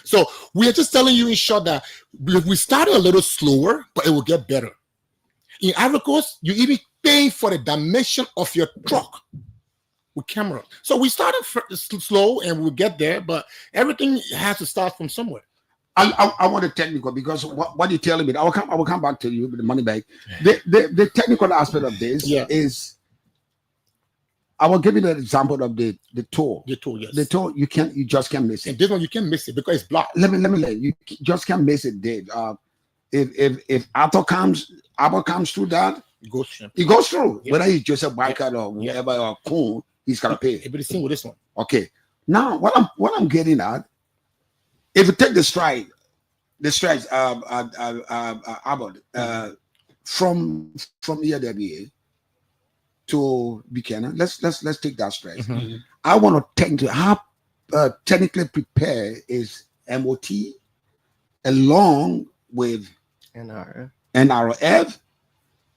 So we are just telling you in short that we started a little slower, but it will get better. In Ivory Coast, you even paying for the dimension of your truck with camera. So we started slow and we'll get there, but everything has to start from somewhere. I want the technical, because what you're telling me, I will come back to you with the money back. The technical aspect of this is, I will give you the example of the tour. The tour, yes. The tour, you just can't miss it. And this one you can't miss it because it's blocked. Let me let you just can't miss it, Dave. If Arthur comes through that, it goes through. Yeah. Whether he's Joseph Barker or whoever or Kuhn, he's gonna pay. But it's same with this one. Okay. Now what I'm getting at, if you take the strides, Abbott, from EWA to Buchanan, let's take that stride. Mm-hmm. I want to how technically prepare is MOT along with NRF.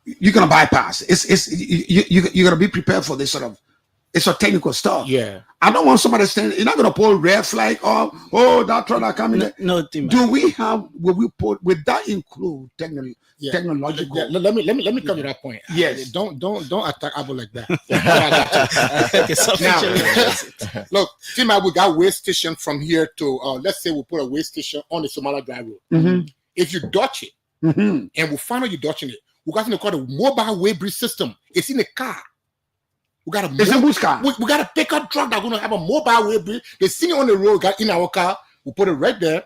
You're gonna bypass. You're gonna be prepared for this sort of. It's a technical stuff. Yeah. I don't want somebody saying you're not gonna pull red flag or that truck that coming. No, will we put, would that include technological? Yeah. Let me come to that point. Yes. Don't attack Abu like that. Now, look, Tima, we got way station from here to let's say we put a way station on the Somala Drive Road. Mm-hmm. If you dodge it, and we find out you're dodging it, we got something called a mobile way bridge system. It's in the car. We got a pickup truck that's going to have a mobile way bridge. They see it on the road, got in our car. We put it right there.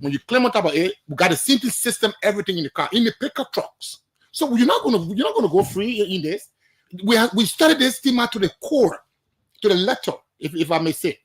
When you climb on top of it, we got a simple system, everything in the car, in the pickup trucks. So you're not gonna go free in this. We studied this theme out to the core, to the letter, if I may say.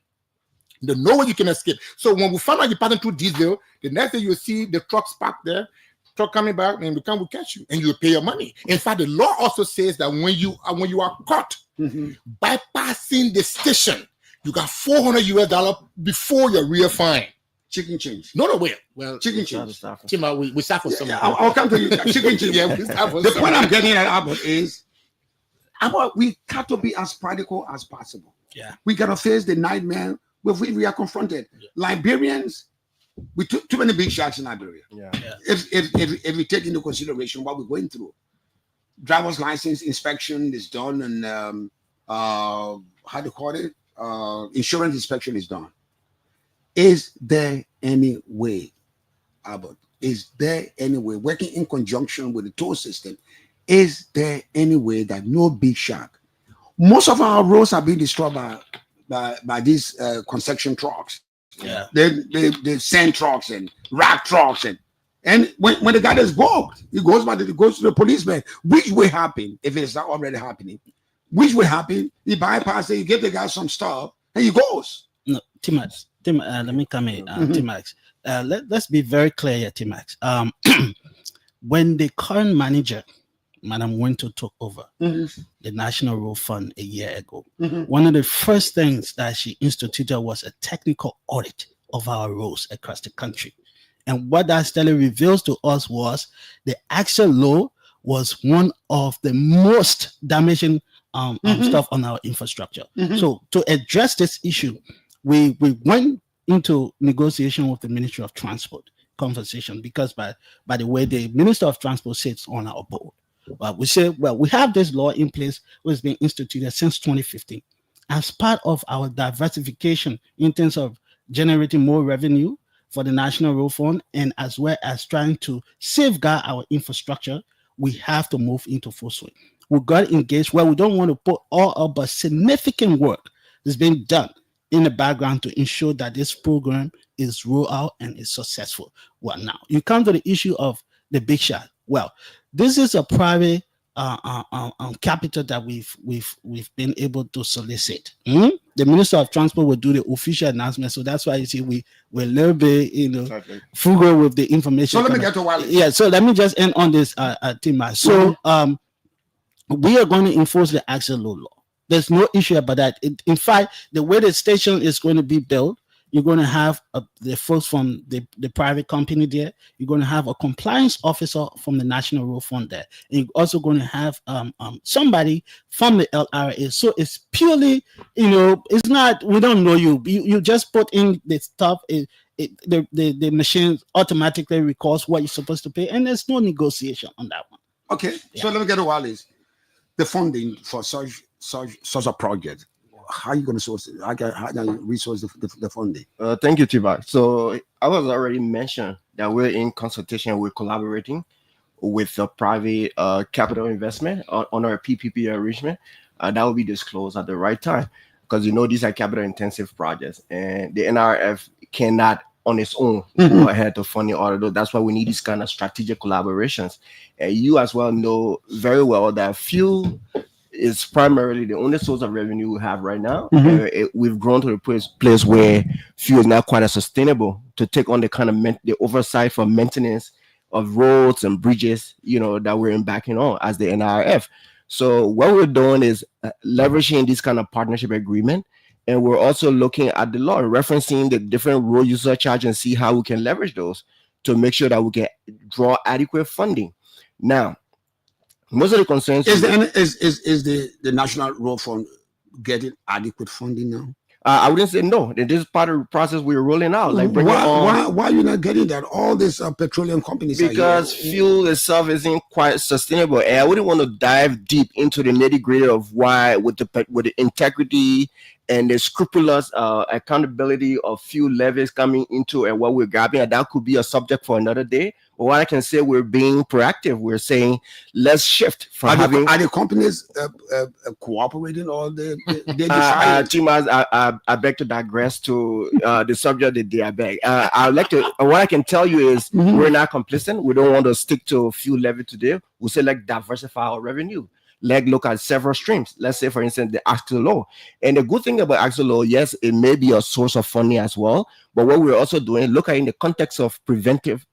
There's no way you can escape. So when we find out you're passing through diesel, the next day you'll see the trucks parked there, truck coming back, and we catch you, and you'll pay your money. In fact, the law also says that when you are caught bypassing the station, you got $400 before your real fine. Chicken change. No, wait. Well, chicken change. Tima, we start for something. I'll come to you. Chicken change. The point I'm getting at, Abbott, is we got to be as practical as possible. Yeah. We got to face the nightmare with which we are confronted. Yeah. Liberians, we took too many big shots in Liberia. Yeah. If we take into consideration what we're going through, driver's license inspection is done, and how do you call it? Insurance inspection is done. Is there any way, Abbott? Is there any way, working in conjunction with the toll system, is there any way that no big shark? Most of our roads are being destroyed by these construction trucks. Yeah. They sand trucks and rock trucks, and when the guy is bogged, he goes to the policeman. Which will happen if it's not already happening? Which will happen? He bypasses it, he give the guy some stuff, and he goes. No, Timax. Let me come in, Timax. Let's be very clear here, Timax. When the current manager, Madam Winter, took over the National Road Fund a year ago, one of the first things that she instituted was a technical audit of our roads across the country. And what that study reveals to us was the actual law was one of the most damaging stuff on our infrastructure. So to address this issue, we went into negotiation with the Ministry of Transport, conversation, because by the way, the Minister of Transport sits on our board. But we say, well, we have this law in place which has been instituted since 2015 as part of our diversification in terms of generating more revenue for the National Road Fund, and as well as trying to safeguard our infrastructure. We have to move into full swing. We got engaged where we don't want to put all of but significant work is being done in the background to ensure that this program is rolled out and is successful. Well, now you come to the issue of the big shot. Well, this is a private capital that we've been able to solicit. The Minister of Transport will do the official announcement, so that's why you see we're a little bit frugal with the information. So let me get to Wallace. Yeah, so let me just end on this, Tima. So we are going to enforce the actual law. There's no issue about that. In fact, the way the station is going to be built, you're going to have the folks from the private company there. You're going to have a compliance officer from the National Road Fund there. And you're also going to have somebody from the LRA. So it's purely, it's not, we don't know you. You just put in the stuff the machine automatically records what you're supposed to pay, and there's no negotiation on that one. Okay, so let me get to Wallace. The funding for such a project. How are you going to source it? How can you resource the funding? Thank you, Tiba. So I was already mentioned that we're in consultation, we're collaborating with the private capital investment on our PPP arrangement. That will be disclosed at the right time, because these are capital intensive projects, and the NRF cannot on its own go ahead to funding all of those. That's why we need these kind of strategic collaborations. And you as well know very well that fuel is primarily the only source of revenue we have right now. We've grown to the place where fuel is not quite as sustainable to take on the kind of the oversight for maintenance of roads and bridges, that we're embarking on as the NRF. So what we're doing is leveraging this kind of partnership agreement, and we're also looking at the law, referencing the different road user charge, and see how we can leverage those to make sure that we can draw adequate funding. Now, most of the concerns is the National Road Fund getting adequate funding now? I wouldn't say no. This is part of the process we're rolling out. Like, why are you not getting that? All these petroleum companies because fuel itself isn't quite sustainable, and I wouldn't want to dive deep into the nitty gritty of why, with the integrity and the scrupulous accountability of fuel levies coming into and what we're grabbing, and that could be a subject for another day. But what I can say, we're being proactive. We're saying let's shift from are the companies cooperating, or they I beg to digress to the subject that they are beg. I'd like to. What I can tell you is we're not complicit. We don't want to stick to fuel levy today. We say like diversify our revenue. Look at several streams. Let's say, for instance, the AXA law. And the good thing about AXA law, yes, it may be a source of funding as well. But what we're also doing, look at in the context of preventive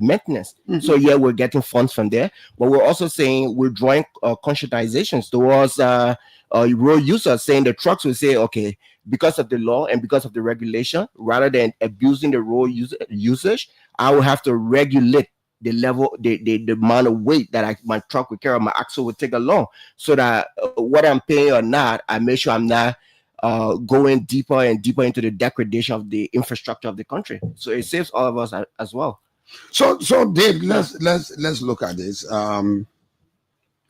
maintenance. So yeah, we're getting funds from there. But we're also saying we're drawing conscientizations towards road users, saying the trucks will say, okay, because of the law and because of the regulation, rather than abusing the road usage, I will have to regulate the level, the amount of weight that my truck will carry, my axle will take along, so that what I'm paying or not, I make sure I'm not going deeper and deeper into the degradation of the infrastructure of the country. So it saves all of us as well. So Dave, let's look at this. I'm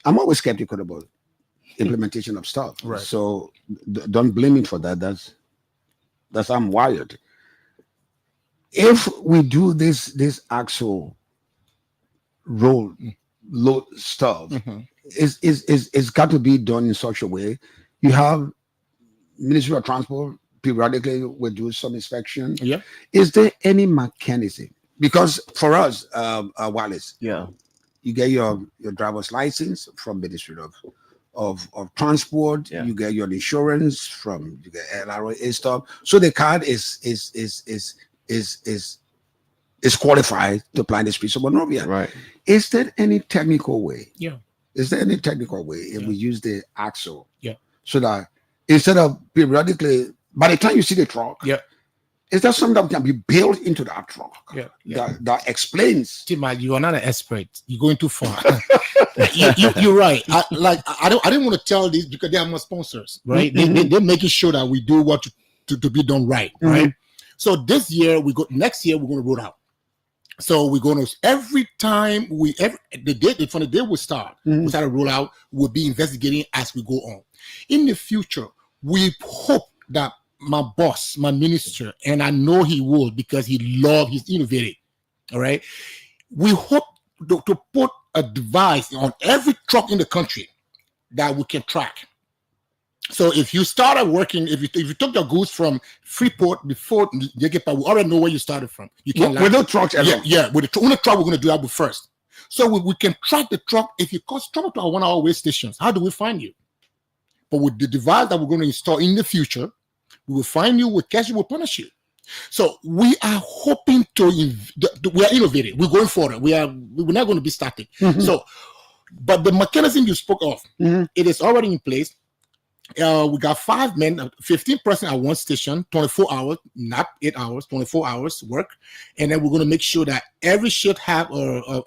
always skeptical about implementation of stuff. Right. So don't blame me for that. That's I'm wired. If we do this axle road load stuff, it's got to be done in such a way. You have Ministry of Transport periodically will do some inspection. Yeah. Is there any mechanism? Because for us, Wallace, you get your driver's license from Ministry of Transport. You get your insurance from LRA stuff. So the card is qualified to apply the streets of Monrovia. Right. Is there any technical way? Yeah. Is there any technical way if we use the axle? Yeah. So that instead of periodically, by the time you see the truck, is there something that can be built into that truck? That explains. Tima, you are not an expert. You're going too far. You're right. I didn't want to tell this because they are my sponsors, right? They're making sure that we do what to be done right, right? So this year next year we're going to roll out. So we're going to every time from the day we start to roll out, we'll be investigating as we go on. In the future, we hope that my boss, my minister, and I know he will because he's innovative. All right. We hope to put a device on every truck in the country that we can track. So if you started working, if you took your goods from Freeport before you get back, we already know where you started from. You can with the trucks, with the only truck we're going to do that with first. So we can track the truck. If you travel to our 1 hour way stations, how do we find you? But with the device that we're going to install in the future, we will find you, we'll catch you, we'll punish you. So we are hoping we are innovative. We're going forward. We're not going to be static. So, but the mechanism you spoke of, it is already in place. We got 5 men, 15% at one station, 24 hours, not 8 hours, 24 hours work. And then we're going to make sure that every shift have a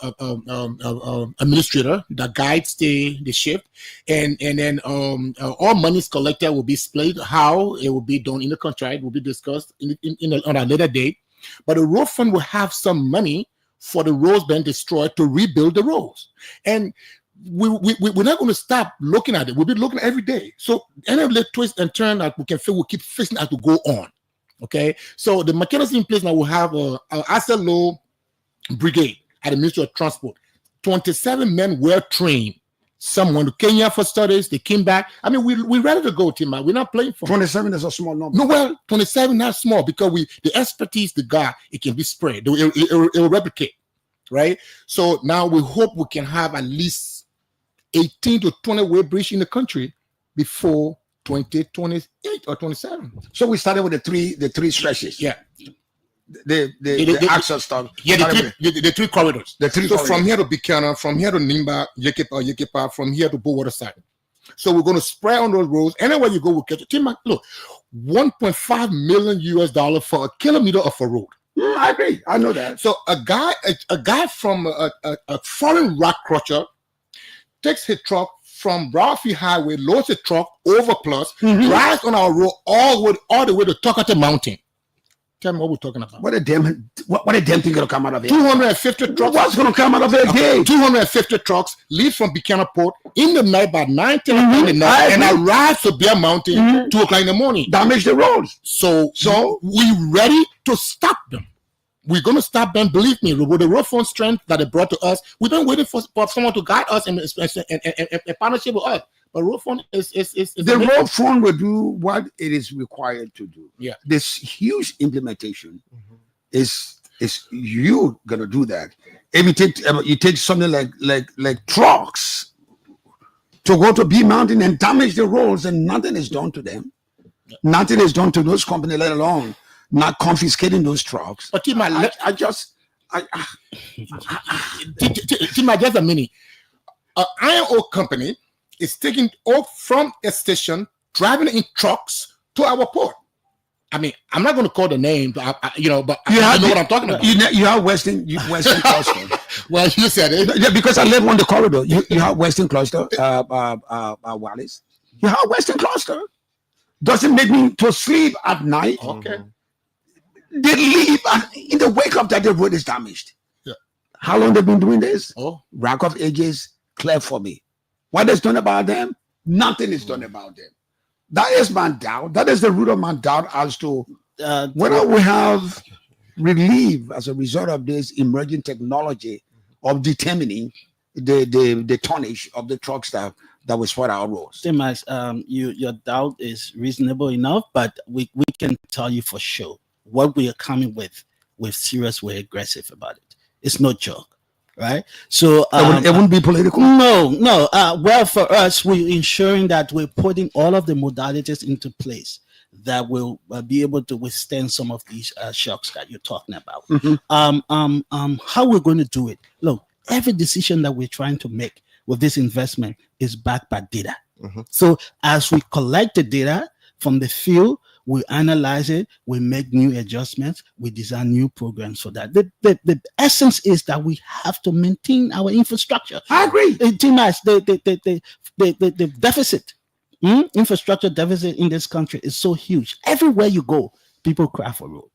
administrator that guides the shift. And then all monies collected will be split. How it will be done in the contract will be discussed on a later date. But the road fund will have some money for the roads being destroyed to rebuild the roads. And we're not going to stop looking at it. We'll be looking every day. So any little twist and turn that we can feel, we'll keep fixing as to go on. Okay. So the mechanism in place now will have an asset low brigade at the Ministry of Transport. 27 men were trained. Some went to Kenya for studies. They came back. I mean, we're ready to go, Tim. We're not playing for 27 is a small number. No, well, 27 not small because the expertise, the guy, it can be spread. It will replicate, right? So now we hope we can have at least 18 to 20 way bridge in the country before 2028 or 27. So we started with the three stretches. Yeah. The access stuff. Yeah, the three corridors. The three corridors. From here to Buchanan, from here to Nimba, Yekepa, from here to Bowater side. So we're going to spread on those roads. Anywhere you go, we'll catch it. Look, $1.5 million for a kilometer of a road. I agree. I know that. So a guy from a foreign rock crusher takes his truck from Broadfield Highway, loads the truck over plus, drives on our road all the way to Tokate Mountain. Tell me what we're talking about. What a damn thing gonna come out of it? 250 trucks. What's gonna come out of it again? 250 trucks leave from Buchanan Port in the night by 9, 10 o'clock in the night and arrive to Bear Mountain 2 o'clock in the morning. Damage the roads. So we ready to stop them. We're going to stop them. Believe me, with the road fund strength that they brought to us, we've been waiting for someone to guide us in partnership with us. But road fund is the road fund will do what it is required to do. Yeah, this huge implementation is you gonna do that. If you take something like trucks to go to B Mountain and damage the roads, and nothing is done to them. Yeah. Nothing is done to those companies, let alone not confiscating those trucks. But Tima, just a minute. An iron ore company is taking off from a station, driving in trucks to our port. I mean, I'm not going to call the name, but I know what I'm talking about. You have Western Cluster. Well, you said it. Yeah, because I live on the corridor. You have Western Cluster, Wallace. You have Western Cluster. Doesn't make me to sleep at night. Okay. They leave in the wake up that the road is damaged. Yeah. How long they've been doing this? Oh, rack of ages, clear for me. What is done about them? Nothing is done about them. That is my doubt. That is the root of my doubt as to whether we have relief as a result of this emerging technology of determining the tonnage of the trucks that will spot our roads. Max, your doubt is reasonable enough, but we can tell you for sure what we are coming with. We're serious, we're aggressive about it. It's no joke, right? So it wouldn't be political. No. Well, for us, we're ensuring that we're putting all of the modalities into place that will be able to withstand some of these shocks that you're talking about. How we're going to do it? Look, every decision that we're trying to make with this investment is backed by data. So as we collect the data from the field, we analyze it, we make new adjustments, we design new programs for that. The essence is that we have to maintain our infrastructure. I agree. The deficit, infrastructure deficit in this country is so huge. Everywhere you go, people cry for road.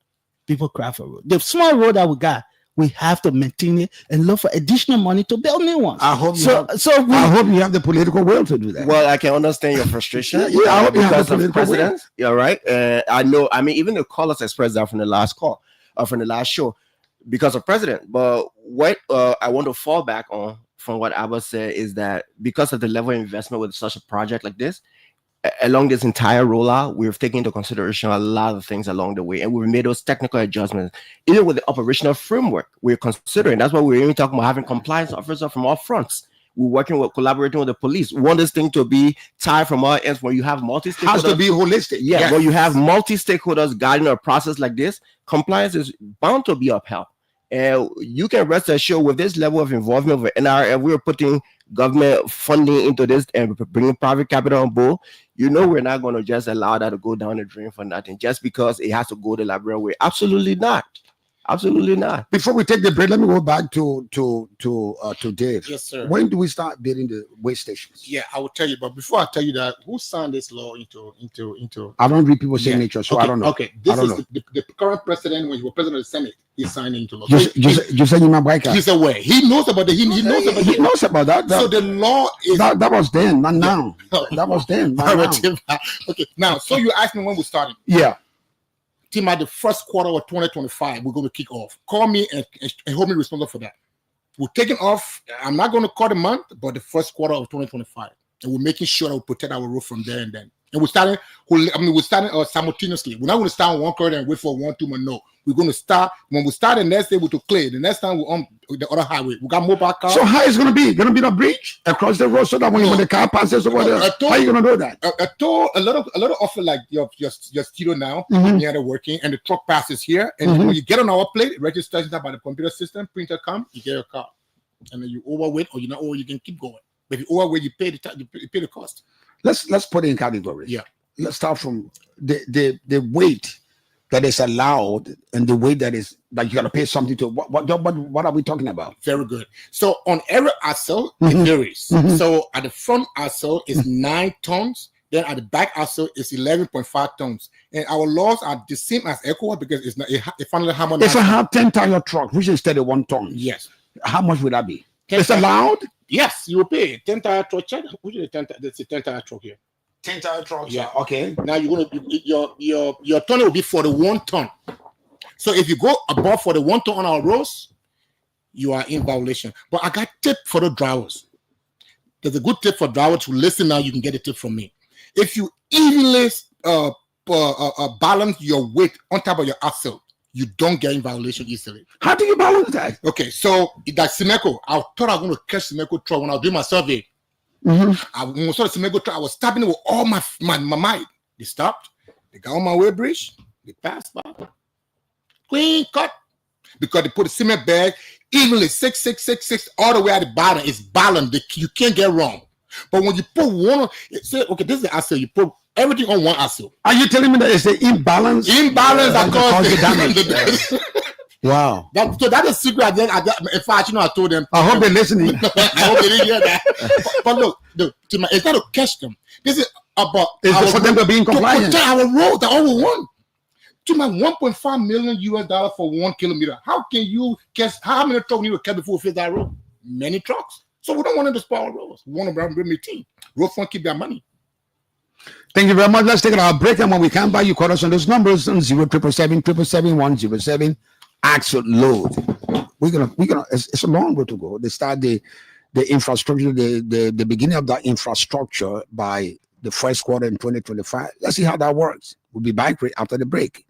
The small road that we got, we have to maintain it and look for additional money to build new ones. I hope you have the political will to do that. Well, I can understand your frustration. I hope you have the political will. You're right. I know. I mean, even the callers expressed that from the last call, from the last show, because of president. But what I want to fall back on from what Abba said is that because of the level of investment with such a project like this, along this entire rollout, we've taken into consideration a lot of things along the way, and we've made those technical adjustments. Even with the operational framework, we're considering. That's why we're even talking about having compliance officers from all fronts. We're collaborating with the police. We want this thing to be tied from all ends. When you have multi-stakeholders, has to be holistic. Yeah, yes. When you have multi-stakeholders guiding a process like this, compliance is bound to be upheld. And you can rest assured with this level of involvement with NRF, we're putting government funding into this and bringing private capital on board. You know, we're not going to just allow that to go down the drain for nothing just because it has to go the Liberian way. Absolutely not. Absolutely not. Before we take the break, let me go back to Dave. Yes, sir. When do we start building the weigh stations? Yeah, I will tell you. But before I tell you that, who signed this law into? I don't read people's signature, so okay, I don't know. Okay, this is the current president when he was president of the Senate. He signed into law. Just saying, my bike. He's aware. He knows about He knows about that. So the law is that was then, not now. That was then. Not now. Okay, now. So you asked me when we started. Yeah. Team, at the first quarter of 2025, we're going to kick off. Call me and hold me responsible for that. We're taking off. I'm not going to call the month, but the first quarter of 2025, and we're making sure that we protect our roof from there and then. And we're starting simultaneously. We're not going to start on one quarter and wait for 1 2 months. No, we're going to start when we start the next day to clear. The next time we're on the other highway. We got mobile cars. So how is it going to be? Going to be a bridge across the road so that when the car passes over there, how are you going to do that? A lot of offer like your studio now, near the working, and the truck passes here, and when you get on our plate, it registers by the computer system. Printer come, you get your car, and then you overweight or you're not over, you can keep going. But if you overweight, you pay the cost. Let's put it in categories. Yeah. Let's start from the weight that is allowed and the weight that you gotta pay something to. What are we talking about? Very good. So on every axle, it varies. So at the front axle is 9 tons. Then at the back axle is 11.5 tons. And our laws are the same as ECOWAS because it's not a finally harmonized. If I have 10-tire truck, which is 31 tons. Yes. How much would that be? It's allowed? Yes, you will pay 10-tire truck. Check. Which is that's a 10-tire truck here. 10-tire truck. Yeah. Okay. Now you're gonna your ton will be 41 ton. So if you go above 41 ton on our roads, you are in violation. But I got tip for the drivers. There's a good tip for drivers who listen now. You can get a tip from me. If you evenly balance your weight on top of your axle, you don't get in violation easily. How do you balance that? Okay, so that's Simeco. I thought I was going to catch Simeco truck when I was doing my survey. When I saw the Simeco truck, I was stopping it with all my might. They stopped. They got on my way bridge. They passed by. Clean cut. Because they put a cement bag evenly 6 all the way at the bottom. It's balanced. You can't get wrong. But when you put one, say, okay, this is the axle. You put everything on one axle. Are you telling me that it's the imbalance? Imbalance that caused the damage. Wow. So that's a secret. In fact, I told them. I hope they're listening. I hope they didn't hear that. But look, it's not to catch them. This is about for them to be in compliance. To our road, the only one. To my $1.5 million US for 1 kilometer. How can you guess how many trucks need to catch before we fit that road? Many trucks. So we don't want them to spoil roads. We want them to bring me team. Road fund keep their money. Thank you very much. Let's take our break, and when we come back, you call us on those numbers on 077777107. Axle load. We're gonna. It's a long way to go. They start the infrastructure, the beginning of that infrastructure by the first quarter in 2025. Let's see how that works. We'll be back right after the break.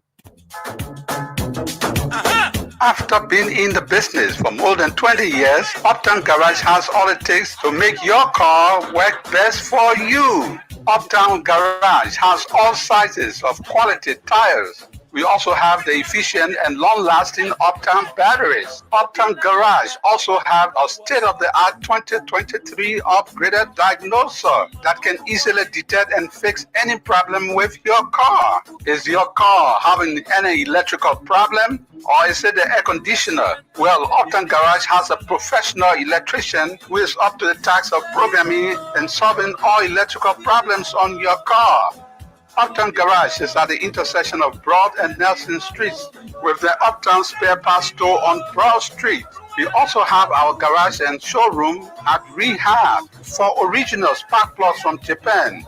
After being in the business for more than 20 years, Uptown Garage has all it takes to make your car work best for you. Uptown Garage has all sizes of quality tires. We also have the efficient and long-lasting Uptown batteries. Uptown Garage also have a state-of-the-art 2023 upgraded diagnoser that can easily detect and fix any problem with your car. Is your car having any electrical problem, or is it the air conditioner? Well, Uptown Garage has a professional electrician who is up to the task of programming and solving all electrical problems on your car. Uptown Garage is at the intersection of Broad and Nelson Streets with the Uptown Spare Parts Store on Broad Street. We also have our garage and showroom at Rehab for original spark plugs from Japan.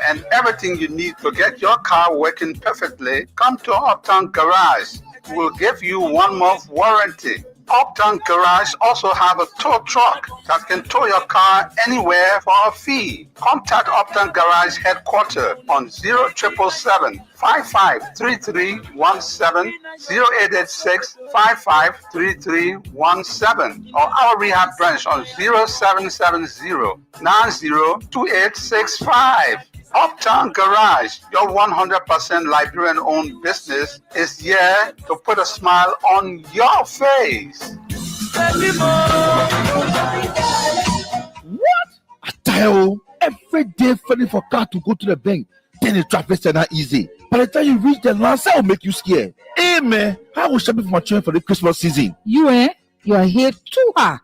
And everything you need to get your car working perfectly, come to Uptown Garage. We'll give you 1 month warranty. Uptown Garage also have a tow truck that can tow your car anywhere for a fee. Contact Uptown Garage headquarters on 0877-553317, 0886-553317, or our rehab branch on 0770-902865. Uptown Garage, your 100% Liberian-owned business, is here to put a smile on your face. What? I tell you, every day failing for car to go to the bank, then the traffic is not easy. By the time you reach the last, that will make you scared. Hey man, how was shopping for my children for the Christmas season? You are here too hard.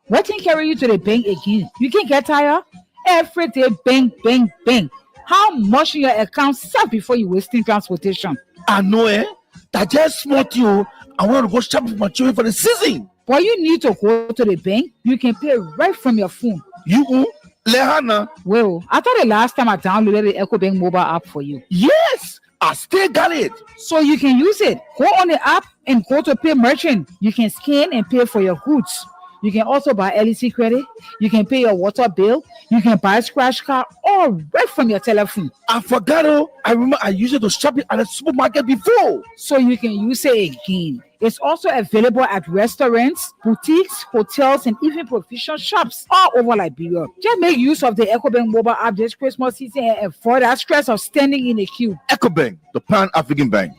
What can carry you to the bank again? You can get tired. Every day, bang, bang, bang. How much in your account serve before you wasting transportation? I know, that just smart you. I want to go shopping for my children for the season. But you need to go to the bank. You can pay right from your phone. You, Lehana? Well, I thought the last time I downloaded the EcoBank mobile app for you. Yes, I still got it. So you can use it. Go on the app and go to pay merchant. You can scan and pay for your goods. You can also buy LEC credit. You can pay your water bill. You can buy scratch card all right from your telephone. I forgot. I remember I used it to shop it at the supermarket before. So you can use it again. It's also available at restaurants, boutiques, hotels, and even provision shops all over Liberia. Just make use of the EcoBank mobile app this Christmas season and avoid that stress of standing in a queue. EcoBank, the Pan-African Bank.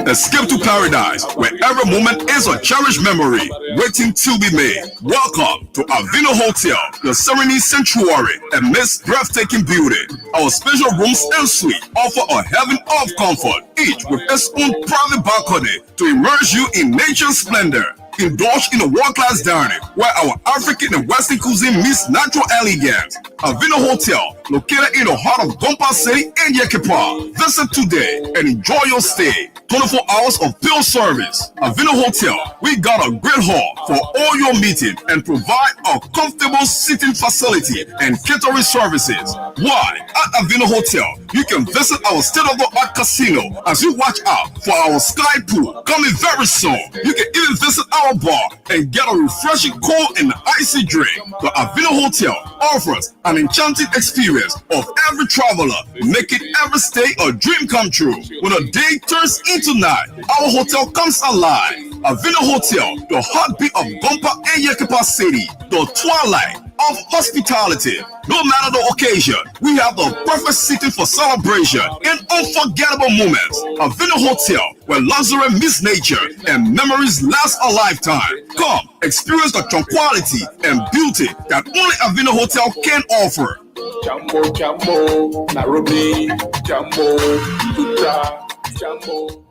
Escape to paradise, where every moment is a cherished memory waiting to be made. Welcome to Avino Hotel, the Serene Sanctuary, amidst breathtaking beauty. Our special rooms and suite offer a heaven of comfort, each with its own private balcony to immerse you in nature's splendor. Indulge in a world-class dining where our African and Western cuisine meets natural elegance. Avino Hotel, located in the heart of Gompa City and Yekepa. Visit today and enjoy your stay. 24 hours of bill service. Avino Hotel, we got a great hall for all your meeting and provide a comfortable sitting facility and catering services. Why? At Avino Hotel, you can visit our state-of-the-art casino as you watch out for our sky pool coming very soon. You can even visit our bar and get a refreshing cold and icy drink. The Avino Hotel offers an enchanting experience of every traveler, making every stay a dream come true. When a day turns into night, our hotel comes alive. Avino Hotel, the heartbeat of Gompa and Yekepa City, the twilight of hospitality. No matter the occasion, we have the perfect seating for celebration and unforgettable moments. Avino Hotel, where luxury meets nature and memories last a lifetime. Come, experience the tranquility and beauty that only Avino Hotel can offer. Jambo, Jambo, Nairobi, Jambo, Utah, Jambo.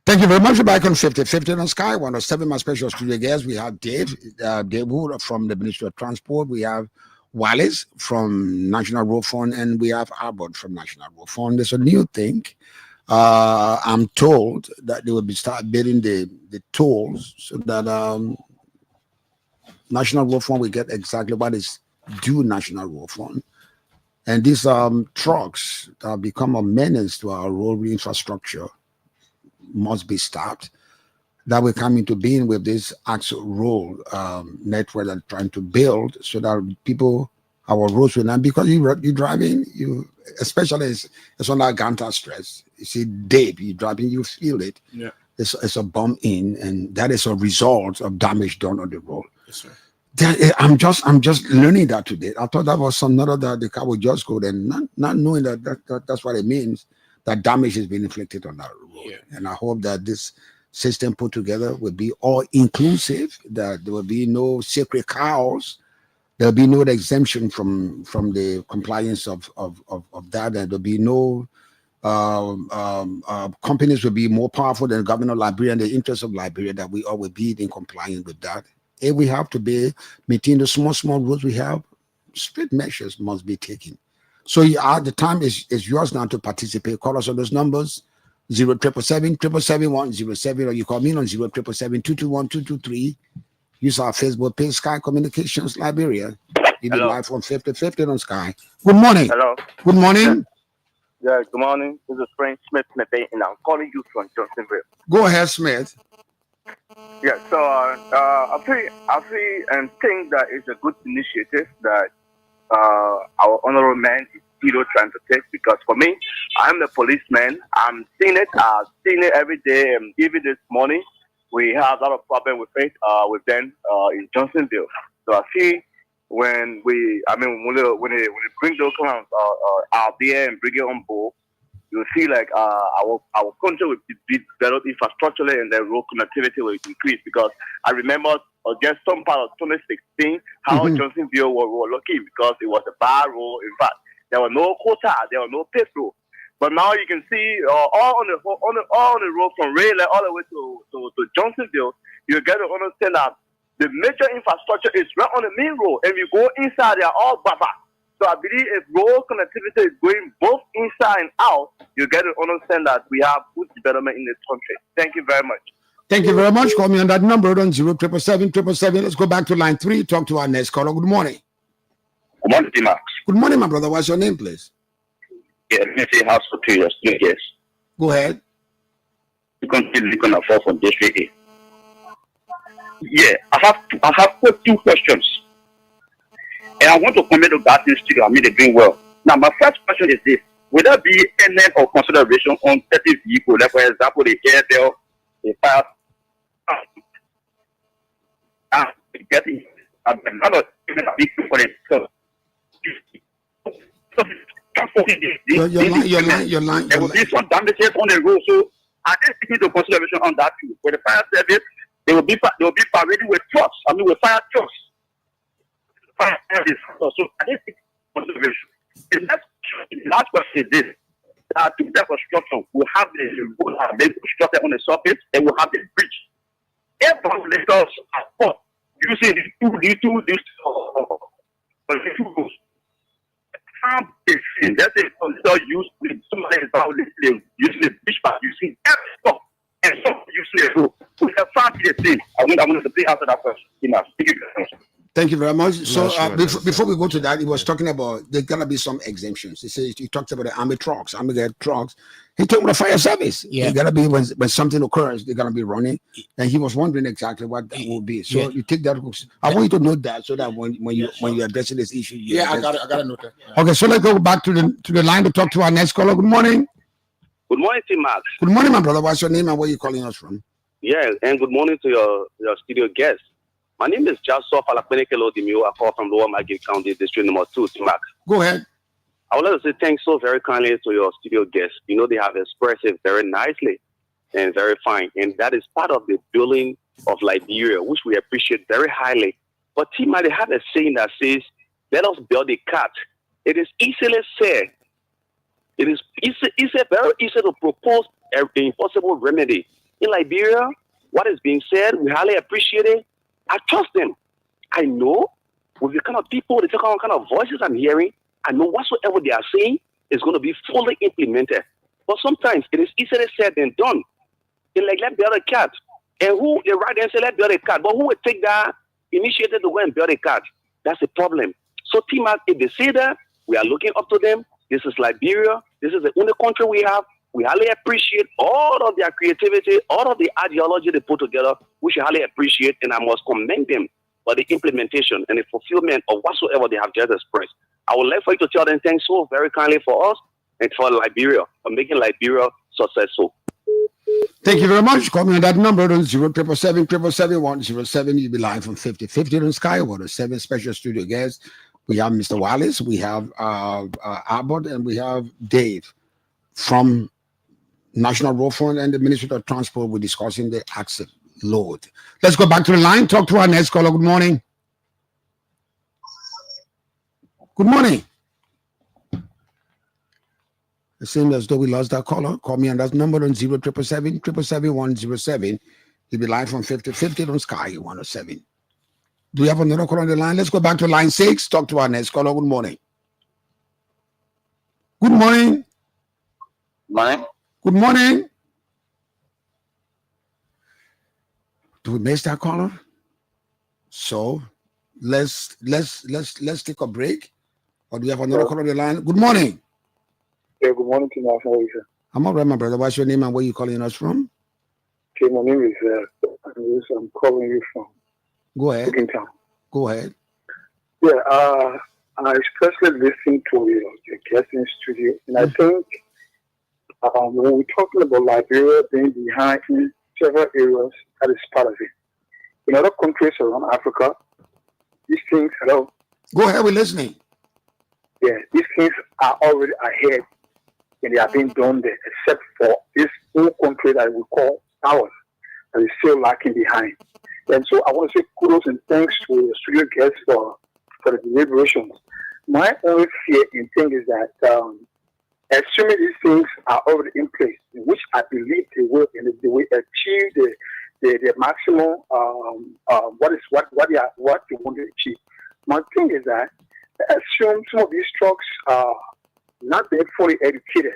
Thank you very much. We're back on 50/50 on Sky 107. My special studio guests, we have Daiwoo from the Ministry of Transport. We have Wallace from National Road Fund, and we have Albert from National Road Fund. There's a new thing. I'm told that they will start building the tolls so that National Road Fund will get exactly what is due National Road Fund. And these trucks that have become a menace to our road infrastructure must be stopped. That will come into being with this axle road network that they're trying to build so that people, our roads will not, because you're driving, especially it's on that Ganta stress. You see, Dave, you're driving, you feel it. Yeah. It's a bump in, and that is a result of damage done on the road. Yes, sir. I'm just learning that today. I thought that was another that the car would just go there, not knowing that's what it means, that damage has been inflicted on that road. Yeah. And I hope that this system put together will be all inclusive, that there will be no sacred cows, there'll be no exemption from the compliance of that, and there'll be no companies will be more powerful than the government of Liberia and the interests of Liberia, that we all will be in compliance with that. If we have to maintain the small roads we have, strict measures must be taken. So the time is yours now to participate. Call us on those numbers, 07777-77107, or you call me on 07777-221-223. Use our Facebook page, Sky Communications Liberia. You be live on 50/50 on Sky. Good morning. Hello. Good morning. Yeah, good morning. This is Frank Smith, and I'm calling you from Johnsonville. Go ahead, Smith. Yeah, so I feel and think that it's a good initiative that our honorable man is trying to take, because for me, I'm the policeman. I'm seeing it. I've seen it every day, and even this morning, we have a lot of problem with it with them in Johnsonville. So I see when they bring those clowns out there and bring it on board, you'll see like our country will be developed infrastructurally and the road connectivity will increase. Because I remember against some part of 2016 how Johnsonville were lucky because it was a bad road. In fact, there were no quota, there were no pit road. But now you can see all on the road from Rayleigh all the way to Johnsonville. You get to understand that the major infrastructure is right on the main road, and you go inside, they are all baba. So I believe if road connectivity is going both inside and out, you get to understand that we have good development in this country. Thank you very much. Thank you very much. Call me on that number on 0777. Let's go back to line 3. Talk to our next caller. Good morning. Good morning, Max. Good morning, my brother. What's your name, please? Yeah, let me say house for 2 years. 2 years. Go ahead. You can afford from District A. Yeah, I have 2 questions. And I want to comment on that in studio. I mean, they're doing well. Now, my first question is this. Would there be any of consideration on certain vehicles, like, for example, the Airbell, the fire, getting another vehicle for themselves? Your line. There will be some damages on the road. So, I just take into consideration on that too. For the fire service, they will be parading with trucks. I mean, with fire trucks. Fire service. So, I just take into consideration. The last question is this. There are 2 types of construction. We have the road have been constructed on the surface, and we have the bridge. If regulators are caught using these two roads, can't be seen. That's a consider use with somebody is using the bridge path, using every stop, and some using the road. We can find the thing. I want to play answer that question. Thank you very much. So before we go to that, he was talking about there's gonna be some exemptions. He talked about the army trucks, trucks. He talked about the fire service. Yeah, it's gonna be when something occurs, they're gonna be running. And he was wondering exactly what that will be. So you take that. I want you to note that so that when you're addressing this issue, I gotta note that. Yeah. Okay, so let's go back to the line to talk to our next caller. Good morning. Good morning, Tim Max. Good morning, my brother. What's your name and where are you calling us from? Yeah, and good morning to your studio guest. My name is Jasper Falakwenekelo Dimio. I call from Lower Margate County, District Number 2, Timax. Go ahead. I would like to say thanks so very kindly to your studio guests. You know, they have expressed it very nicely and very fine. And that is part of the building of Liberia, which we appreciate very highly. But Tima, they have a saying that says, let us build a cat. It is easily said. It is very easy to propose an impossible remedy. In Liberia, what is being said, we highly appreciate it. I trust them. I know with the kind of people, the kind of voices I'm hearing, I know whatsoever they are saying is going to be fully implemented. But sometimes it is easily said than done. It's like, let's build a cat. And who, they right there and say, let's build a cat. But who will take that initiative to go and build a cat? That's the problem. So, Tima, if they say that, we are looking up to them. This is Liberia. This is the only country we have. We highly appreciate all of their creativity, all of the ideology they put together, which I highly appreciate, and I must commend them for the implementation and the fulfillment of whatsoever they have just expressed. I would like for you to tell them thanks so very kindly for us and for Liberia, for making Liberia successful. Thank you very much. Call me on that number on 0777 You'll be live from 5050 on Skywater. 7 special studio guests. We have Mr. Wallace, we have Abbott, and we have Dave from National Road Fund and the Ministry of Transport. We're discussing the axle load. Let's go back to the line. Talk to our next caller. Good morning. Good morning. It seems as though we lost that caller. Call me on that number on 0777 He'll be live from 5050 on Sky 107. Do we have another caller on the line? Let's go back to line 6. Talk to our next caller. Good morning. Good morning. Morning. Good morning. Do we miss that caller? So let's take a break. Or do we have another caller on the line? Good morning. Yeah, good morning to you. How are you, sir? I'm all right, my brother. What's your name and where are you calling us from? Okay, my name is I'm calling you from Go ahead. Town. Go ahead. Yeah, I especially listened to your guest in studio, and I think when we're talking about Liberia being behind in several areas, that is part of it. In other countries around Africa, these things, Go ahead, we're listening. Yeah, these things are already ahead and they are being done there, except for this whole country that we call ours, that is still lacking behind. And so I want to say kudos and thanks to the studio guests for the deliberations. My only fear and thing is that assuming these things are already in place, which I believe they will, and they will achieve the maximum what they want to achieve. My thing is that assume some of these trucks are not being fully educated,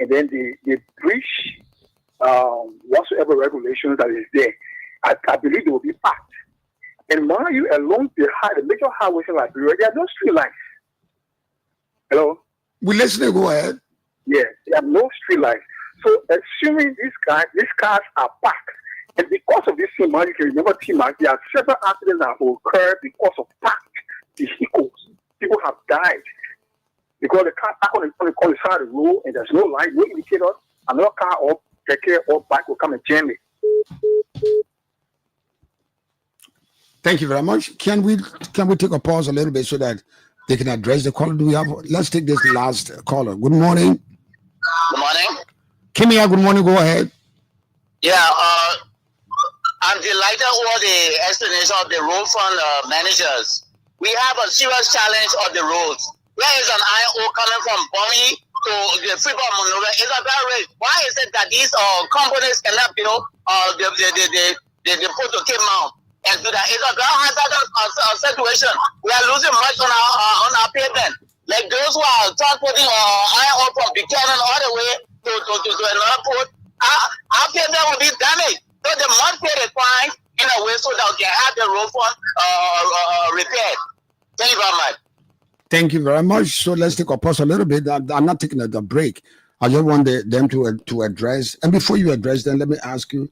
and then they breach whatsoever regulations that is there. I believe they will be packed. And mind you, along the major highways in Liberia, there are no street lights. Hello? We're listening, go ahead. Yeah, there are no street lights. So assuming these cars are packed, and because of this thing, you can remember T-Mac, there are several accidents that have occurred because of packed vehicles. People have died because the car parked on the side of the road and there's no light, no indicator. Another car or taxi or bike will come and jam it. Thank you very much. Can we take a pause a little bit so that they can address the caller? Do we have? Let's take this last caller. Good morning. Good morning. Kimia, good morning. Go ahead. Yeah, I'm delighted with the explanation of the road fund managers. We have a serious challenge of the roads. There is an IO coming from Bomi to the Freeport Monrovia. It's a bad rate. Why is it that these companies cannot build the port to Cape Mount and do that? It's a very hazardous situation. We are losing much on our pavement. Like those who are transporting iron ore from Buchanan all the way to another port, our pavement will be damaged. So they must pay the fine in a way so that we can have the road fund repaired. Thank you very much. Thank you very much. So let's take a pause a little bit. I'm not taking a break. I just want them to address. And before you address them, let me ask you: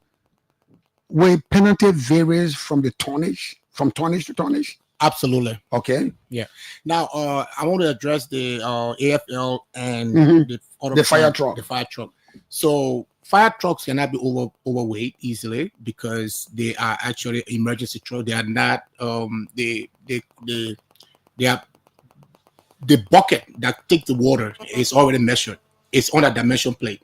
will penalty varies from the tonnage, from tonnage to tonnage? Absolutely. Okay. Yeah. Now, I want to address the AFL and the fire truck. The fire truck. So fire trucks cannot be overweight easily because they are actually emergency trucks. They are not. They are. The bucket that takes the water is already measured. It's on a dimension plate.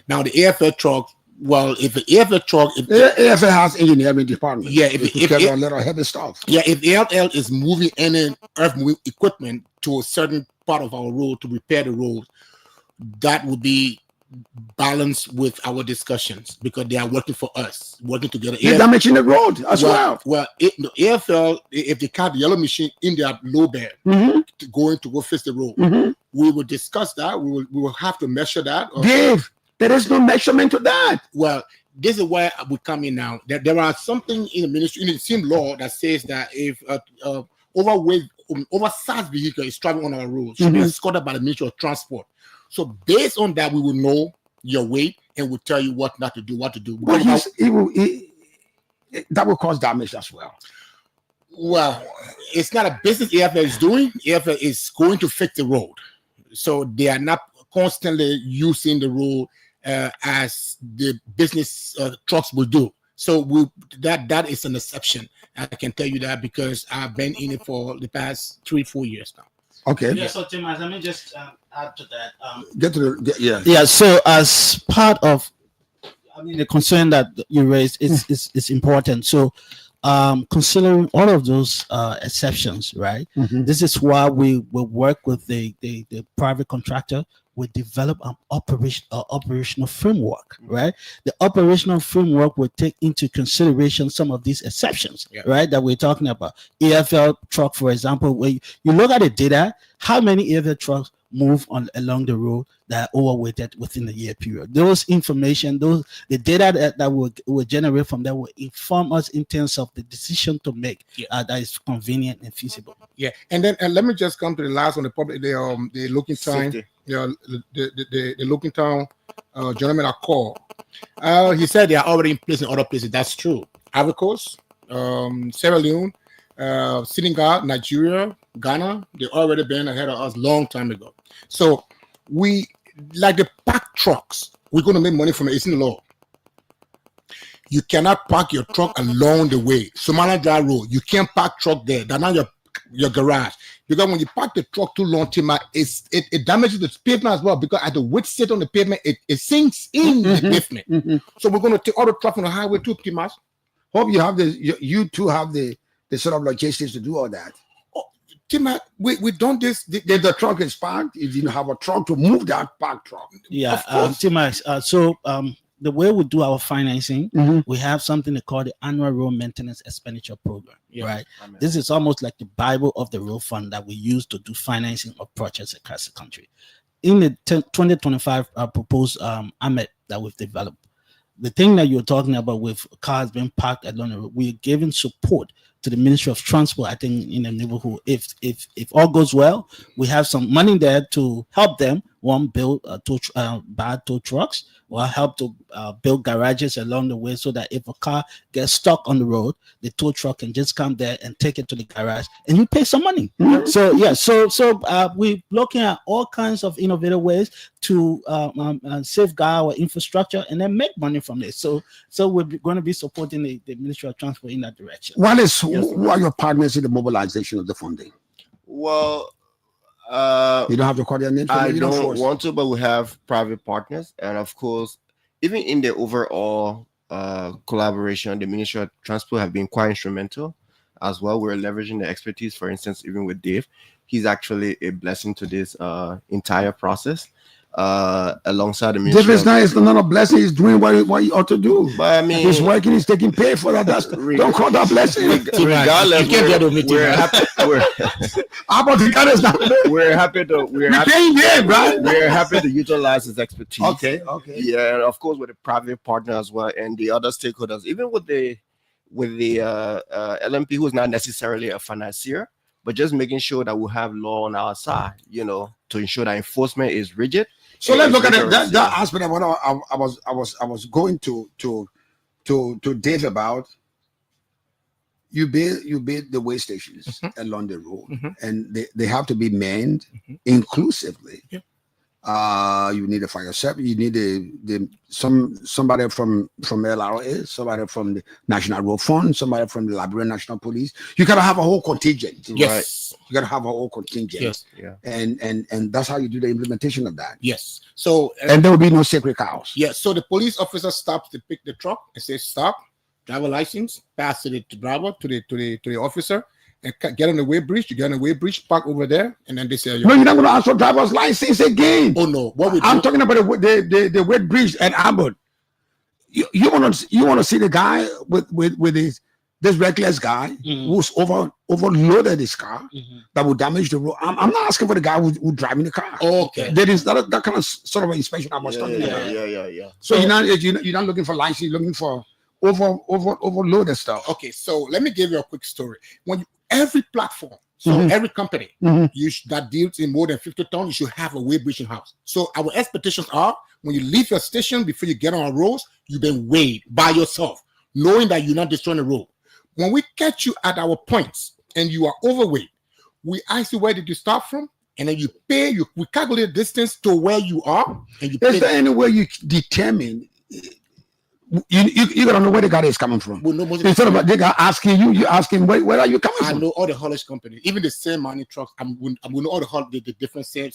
Now the AFL truck. Well, if the AFL truck, if AFL has engineering department, yeah, if a little heavy stuff, yeah, if AFL is moving any earth moving equipment to a certain part of our road to repair the road, that would be balanced with our discussions because they are working for us, working together. They're damaging the road as well. Well, the AFL, if they cut the yellow machine in their low bed to go fix the road, we will discuss that. We will have to measure that. Dave, there is no measurement to that. Well, this is where we come in now. There are something in the ministry, in the same law that says that if oversized vehicle is traveling on our roads, should be escorted by the Ministry of Transport. So based on that, we will know your weight and will tell you what not to do, what to do. But that will cause damage as well. Well, it's not a business AFL is doing. AFL is going to fix the road. So they are not constantly using the road as the business trucks will do. So that is an exception. I can tell you that because I've been in it for the past 3-4 years now. Okay. Yeah, so Tim, let me just add to that. Get to the Yeah. So as part of, the concern that you raised is important. So considering all of those exceptions, right? This is why we will work with the private contractor. We develop an operational framework, right? The operational framework will take into consideration some of these exceptions, right, that we're talking about. AFL truck, for example, where you look at the data, how many AFL trucks move along the road that are overweighted within the year period. Those information, the data that will generate from that will inform us in terms of the decision to make that is convenient and feasible. Yeah, and then let me just come to the last one, the looking time. Safety. The looking town gentleman I called. He said they are already in place in other places. That's true. Ivory Coast, Sierra Leone, Senegal, Nigeria, Ghana, they've already been ahead of us long time ago. So we, like the packed trucks, we're going to make money from it. It's in the law. You cannot park your truck along the way. Somaliland Drive Road, you can't park truck there. They're not your garage. Because when you park the truck too long, Tima, it damages the pavement as well. Because as the weight sit on the pavement, it sinks in the pavement. So we're going to take all the truck on the highway too, Tima. Hope you have you two have the sort of logistics to do all that. Tima, we done this. The truck is parked. You didn't have a truck to move that parked truck. Yeah, Tima. The way we do our financing, we have something they call the annual road maintenance expenditure program, right? Amen. This is almost like the Bible of the road fund that we use to do financing of projects across the country. In the 2025 proposed AMET that we've developed, the thing that you're talking about with cars being parked along the road, we're giving support to the Ministry of Transport, I think, in the neighborhood. If all goes well, we have some money there to help them, one, build bad tow trucks, or help to build garages along the way so that if a car gets stuck on the road, the tow truck can just come there and take it to the garage and you pay some money. So we're looking at all kinds of innovative ways to safeguard our infrastructure and then make money from this. So we're going to be supporting the Ministry of Transport in that direction. Wallace, who are your partners in the mobilization of the funding? Well, you don't have to call their names. I don't want to, but we have private partners, and of course, even in the overall collaboration, the Ministry of Transport have been quite instrumental as well. We're leveraging the expertise, for instance, even with Dave. He's actually a blessing to this entire process. Alongside the ministry. It's not a blessing. He's doing what he ought to do. But I mean, he's working. He's taking pay for that. Don't call that blessing. Regardless, we're happy. We're happy to utilize his expertise. Okay. Yeah, and of course with the private partner as well and the other stakeholders, even with the LMP, who's not necessarily a financier, but just making sure that we have law on our side, to ensure that enforcement is rigid. So let's look at that aspect of what I was going to Dave about. You build the way stations along the road, and they have to be manned inclusively. You need a fire service. You need somebody from LRA, somebody from the National Road Fund, somebody from the Liberia National Police. You gotta have a whole contingent. Yes, right? You gotta have a whole contingent. Yes, yeah. And that's how you do the implementation of that. Yes. So and there will be no sacred cows. Yes. So the police officer stops to pick the truck and says, "Stop, driver license." Pass it to driver to the officer. And get on the weight bridge. You get on the weight bridge, park over there, and then they say, "No, you're not going to ask for driver's license again." Oh no! I'm talking about the weight bridge at Abbott. You want to see the guy with this reckless guy who's overloaded his car that will damage the road. I'm not asking for the guy who's driving the car. Okay, there is that kind of sort of inspection I was talking about. Yeah. So you're not looking for license. You're looking for overloaded stuff. Okay, so let me give you a quick story. Every platform, so every company that deals in more than 50 tons, you should have a weight bridge in house. So our expectations are when you leave your station before you get on our roads, you've been weighed by yourself, knowing that you're not destroying the road. When we catch you at our points and you are overweight, we ask you where did you start from, and then we calculate the distance to where you are. And is there any way you determine? You gotta know where the guy is coming from. Well, instead of they got asking you asking where are you coming from? I know all the haulage companies, even the same mining trucks. I'm going to know all the different same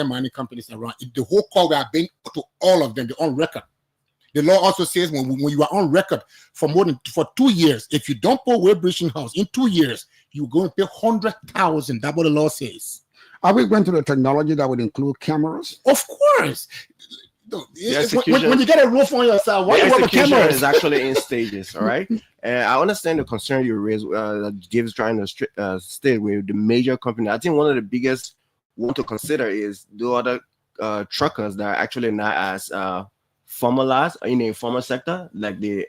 mining companies around. The whole call we are being to all of them. They're on record. The law also says when you are on record for 2 years, if you don't put weight bridge in house in 2 years, you're going to pay 100,000. That's what the law says. Are we going to the technology that would include cameras? Of course. When you get a roof on yourself, why you want a camera? Is actually in stages, all right. And I understand the concern you raised. Gibbs trying to stay with the major company. I think one of the biggest one to consider is the other truckers that are actually not as formalized in the informal sector, like the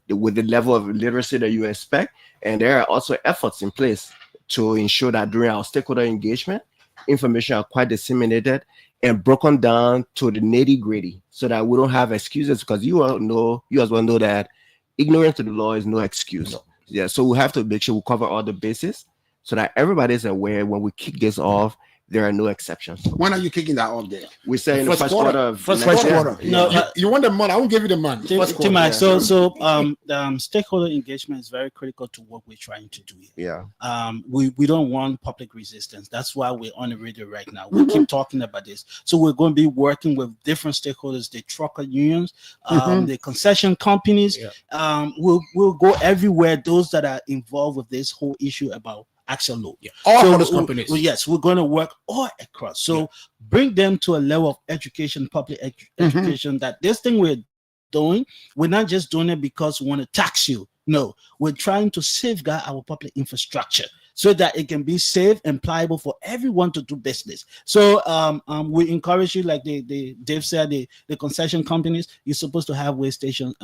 with the level of literacy that you expect. And there are also efforts in place to ensure that during our stakeholder engagement, information are quite disseminated and broken down to the nitty-gritty so that we don't have excuses, because you as well know that ignorance to the law is no excuse. No. Yeah, so we have to make sure we cover all the bases so that everybody is aware when we kick this off there are no exceptions. When are you kicking that off there? We say in the first quarter of first next year. quarter. No, you want the money? I won't give you the money. Stakeholder engagement is very critical to what we're trying to do here. Yeah. We don't want public resistance. That's why we're on the radio right now. We keep talking about this. So we're going to be working with different stakeholders, the trucker unions, the concession companies. We'll go everywhere. Those that are involved with this whole issue about action law. All of those companies. Yes, we're going to work all across. So bring them to a level of education, public education, that this thing we're doing, we're not just doing it because we want to tax you. No, we're trying to safeguard our public infrastructure so that it can be safe and pliable for everyone to do business. So we encourage you, like Dave said, the concession companies, you're supposed to have weigh stations,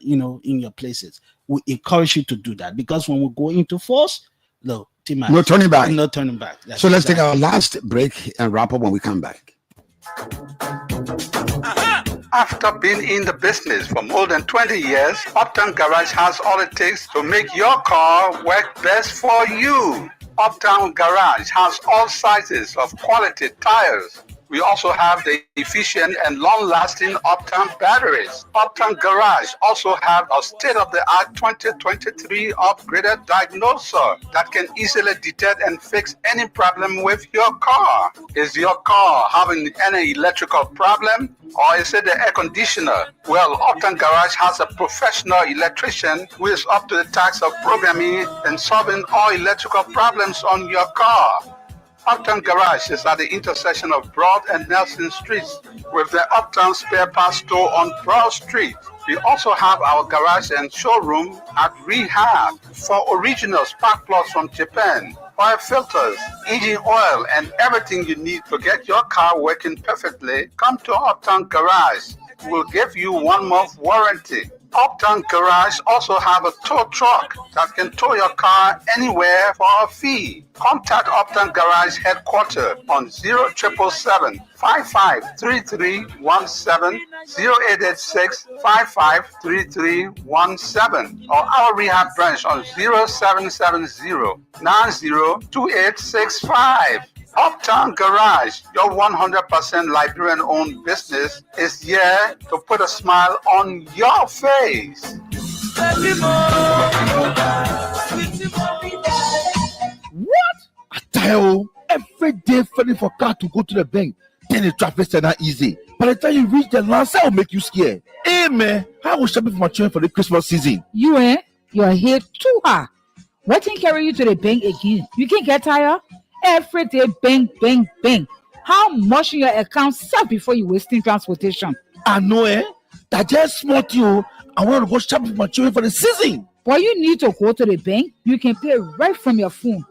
in your places. We encourage you to do that, because when we go into force, no turning back. No turning back. So let's take our last break and wrap up when we come back. After being in the business for more than 20 years, Uptown Garage has all it takes to make your car work best for you. Uptown Garage has all sizes of quality tires. We also have the efficient and long-lasting Uptown batteries. Uptown Garage also have a state-of-the-art 2023 upgraded diagnoser that can easily detect and fix any problem with your car. Is your car having any electrical problem? Or is it the air conditioner? Well, Uptown Garage has a professional electrician who is up to the task of programming and solving all electrical problems on your car. Uptown Garage is at the intersection of Broad and Nelson Streets with the Uptown Spare Parts Store on Broad Street. We also have our garage and showroom at Rehab for original spark plugs from Japan, oil filters, engine oil, and everything you need to get your car working perfectly. Come to Uptown Garage. We'll give you 1 month warranty. Uptown Garage also have a tow truck that can tow your car anywhere for a fee. Contact Uptown Garage headquarters on 0777 553317, 0886 553317, or our rehab branch on 0770 902865. Uptown Garage, your 100% Liberian-owned business, is here to put a smile on your face. What? I tell you, every day failing for car to go to the bank, then the traffic is not easy. By the time you reach the last, that will make you scared. Hey man, how will shopping for my children for the Christmas season? You're here too hard. What can carry you to the bank again? You can get tired. Every day, bang, bang, bang. How much in your account serve before you wasting transportation? I know, that just smart you. I want to go shopping for my children for the season. But you need to go to the bank. You can pay right from your phone.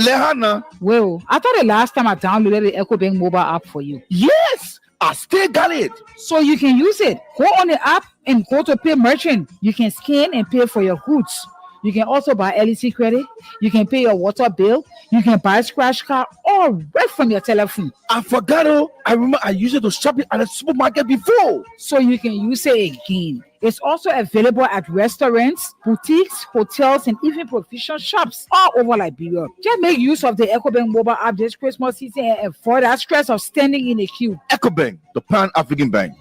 Lehana. Well, I thought the last time I downloaded the EcoBank mobile app for you. Yes, I still got it. So you can use it. Go on the app and go to pay merchant. You can scan and pay for your goods. You can also buy LEC credit. You can pay your water bill. You can buy scratch card all right from your telephone. I forgot. I remember I used it to shop it at the supermarket before. So you can use it again. It's also available at restaurants, boutiques, hotels, and even provision shops all over Liberia. Just make use of the EcoBank mobile app this Christmas season and avoid that stress of standing in a queue. EcoBank, the Pan-African Bank.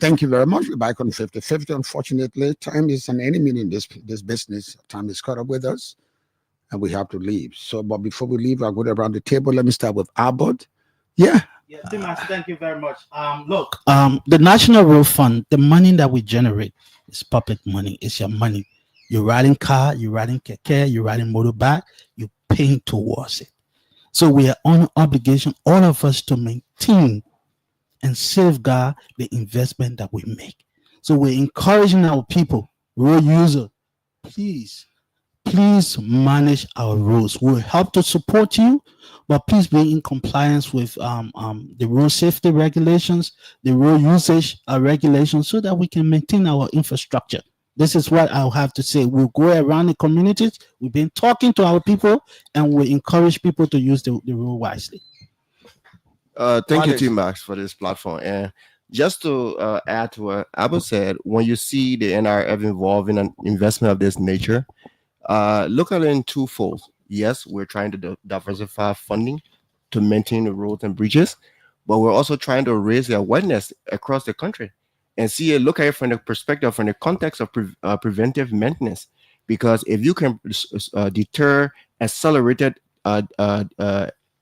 Thank you very much. We're back on 50-50. Unfortunately, time is an enemy in this business. Time is caught up with us, and we have to leave. So, but before we leave, I'll go around the table. Let me start with Albert. Yeah. Timax, thank you very much. Look, the National Road Fund, the money that we generate is public money. It's your money. You're riding car, you're riding keke, you're riding motorbike, you're paying towards it. So we are on obligation, all of us, to maintain and safeguard the investment that we make. So we're encouraging our people, road user, please manage our roads. We'll help to support you, but please be in compliance with the road safety regulations, the road usage regulations, so that we can maintain our infrastructure. This is what I'll have to say. We'll go around the communities. We've been talking to our people, and we encourage people to use the road wisely. Thank you, Team Max, for this platform. And just to add to what Abu said, when you see the NRF involved in an investment of this nature, Look at it in twofold. Yes, we're trying to diversify funding to maintain the roads and bridges, but we're also trying to raise the awareness across the country and look at it from the perspective, from the context of preventive maintenance. Because if you can deter accelerated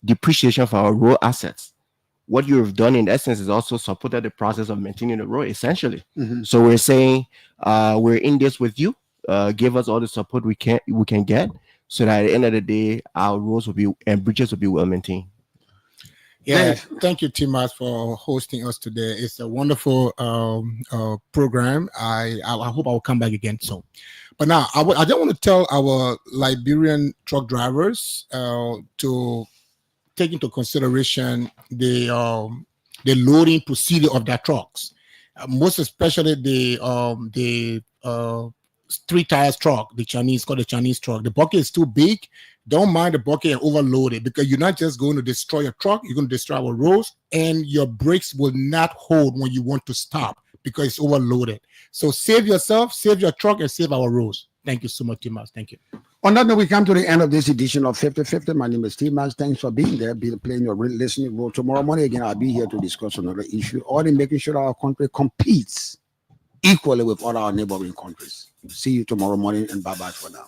depreciation for our road assets, what you have done in essence is also supported the process of maintaining the road, essentially. So we're saying we're in this with you. Give us all the support we can get, so that at the end of the day, our roads will be and bridges will be well maintained. Yeah, thank you, Timas, for hosting us today. It's a wonderful program. I hope I will come back again soon. But now, I just want to tell our Liberian truck drivers to take into consideration the loading procedure of their trucks, most especially the 3 tires truck, the Chinese truck. The bucket is too big. Don't mind the bucket and overload it, because you're not just going to destroy your truck, you're going to destroy our roads, and your brakes will not hold when you want to stop because it's overloaded. So save yourself, save your truck, and save our roads. Thank you so much, Timas. Thank you. On that note, we come to the end of this edition of 50/50. My name is Timas. Thanks for being there, playing your listening role. Tomorrow morning, again, I'll be here to discuss another issue, or in making sure our country competes equally with all our neighboring countries. See you tomorrow morning, and bye-bye for now.